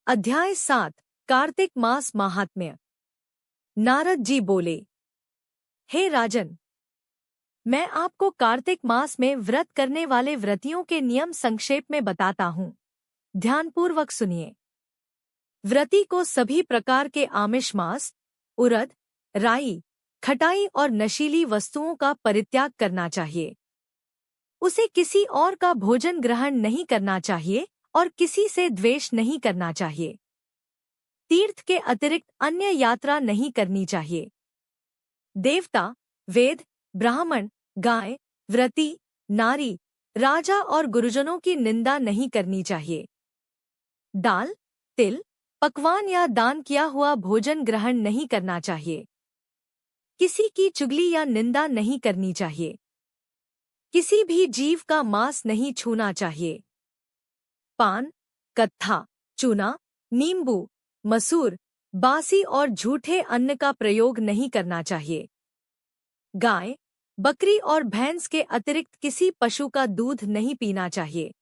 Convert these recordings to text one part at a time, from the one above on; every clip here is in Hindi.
अध्याय 7 कार्तिक मास महात्म्य। नारद जी बोले, हे राजन, मैं आपको कार्तिक मास में व्रत करने वाले व्रतियों के नियम संक्षेप में बताता हूँ। ध्यानपूर्वक सुनिए। व्रती को सभी प्रकार के आमिष मांस, उड़द, राई, खटाई और नशीली वस्तुओं का परित्याग करना चाहिए। उसे किसी और का भोजन ग्रहण नहीं करना चाहिए और किसी से द्वेष नहीं करना चाहिए। तीर्थ के अतिरिक्त अन्य यात्रा नहीं करनी चाहिए। देवता, वेद, ब्राह्मण, गाय, व्रती, नारी, राजा और गुरुजनों की निंदा नहीं करनी चाहिए। दाल, तिल, पकवान या दान किया हुआ भोजन ग्रहण नहीं करना चाहिए। किसी की चुगली या निंदा नहीं करनी चाहिए। किसी भी जीव का मांस नहीं छूना चाहिए। पान, कत्था, चूना, नींबू, मसूर, बासी और झूठे अन्न का प्रयोग नहीं करना चाहिए। गाय, बकरी और भैंस के अतिरिक्त किसी पशु का दूध नहीं पीना चाहिए।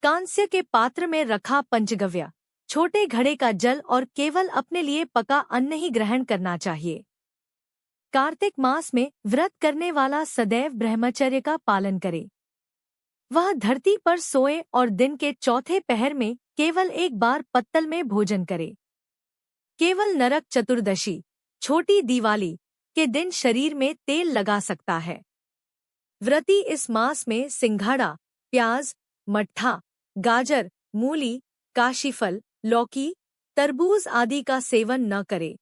कांस्य के पात्र में रखा पंचगव्य, छोटे घड़े का जल और केवल अपने लिए पका अन्न ही ग्रहण करना चाहिए। कार्तिक मास में व्रत करने वाला सदैव ब्रह्मचर्य का पालन करे। वह धरती पर सोए और दिन के चौथे पहर में केवल एक बार पत्तल में भोजन करे। केवल नरक चतुर्दशी, छोटी दिवाली के दिन शरीर में तेल लगा सकता है। व्रती इस मास में सिंघाड़ा, प्याज, मट्ठा, गाजर, मूली, काशीफल, लौकी, तरबूज आदि का सेवन न करे।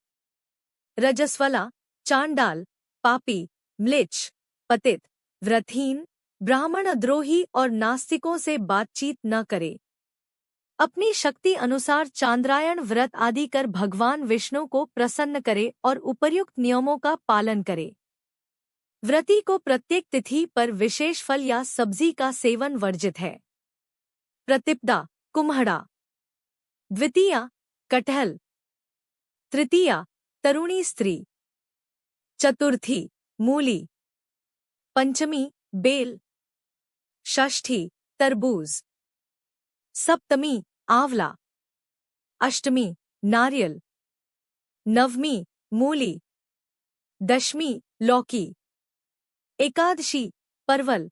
रजस्वला, चांडाल, पापी, म्लेच्छ, पतित, व्रतहीन, ब्राह्मणद्रोही और नास्तिकों से बातचीत न करे। अपनी शक्ति अनुसार चांद्रायण व्रत आदि कर भगवान विष्णु को प्रसन्न करे और उपर्युक्त नियमों का पालन करे। व्रती को प्रत्येक तिथि पर विशेष फल या सब्जी का सेवन वर्जित है। प्रतिपदा, कुम्हड़ा। द्वितीया, कटहल। तृतीया, तरुणी स्त्री। चतुर्थी, मूली। पंचमी, बेल। षष्ठी, तरबूज। सप्तमी, आंवला। अष्टमी, नारियल। नवमी, मूली। दशमी, लौकी। एकादशी, परवल।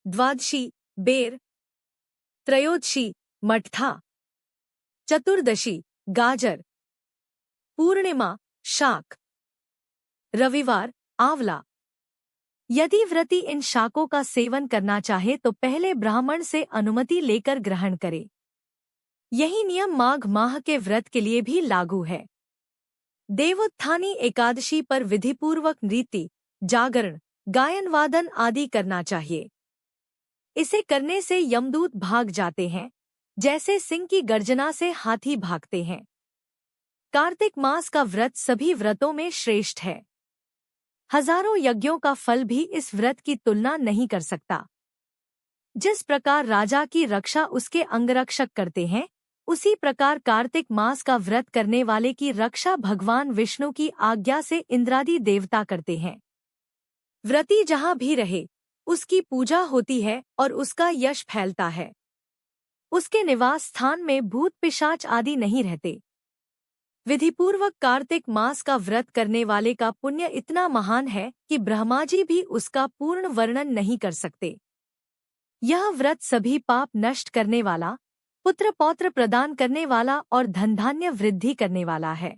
द्वादशी, बेर। त्रयोदशी, मट्ठा। चतुर्दशी, गाजर। पूर्णिमा, शाक। रविवार, आंवला। यदि व्रती इन शाकों का सेवन करना चाहे तो पहले ब्राह्मण से अनुमति लेकर ग्रहण करे। यही नियम माघ माह के व्रत के लिए भी लागू है। देवोत्थानी एकादशी पर विधिपूर्वक नृत्य, जागरण, गायन वादन आदि करना चाहिए। इसे करने से यमदूत भाग जाते हैं, जैसे सिंह की गर्जना से हाथी भागते हैं। कार्तिक मास का व्रत सभी व्रतों में श्रेष्ठ है। हजारों यज्ञों का फल भी इस व्रत की तुलना नहीं कर सकता। जिस प्रकार राजा की रक्षा उसके अंगरक्षक करते हैं, उसी प्रकार कार्तिक मास का व्रत करने वाले की रक्षा भगवान विष्णु की आज्ञा से इंद्रादि देवता करते हैं। व्रती जहाँ भी रहे, उसकी पूजा होती है और उसका यश फैलता है। उसके निवास स्थान में भूत पिशाच आदि नहीं रहते। विधिपूर्वक कार्तिक मास का व्रत करने वाले का पुण्य इतना महान है कि ब्रह्मा जी भी उसका पूर्ण वर्णन नहीं कर सकते। यह व्रत सभी पाप नष्ट करने वाला, पुत्र पौत्र प्रदान करने वाला और धन धान्य वृद्धि करने वाला है।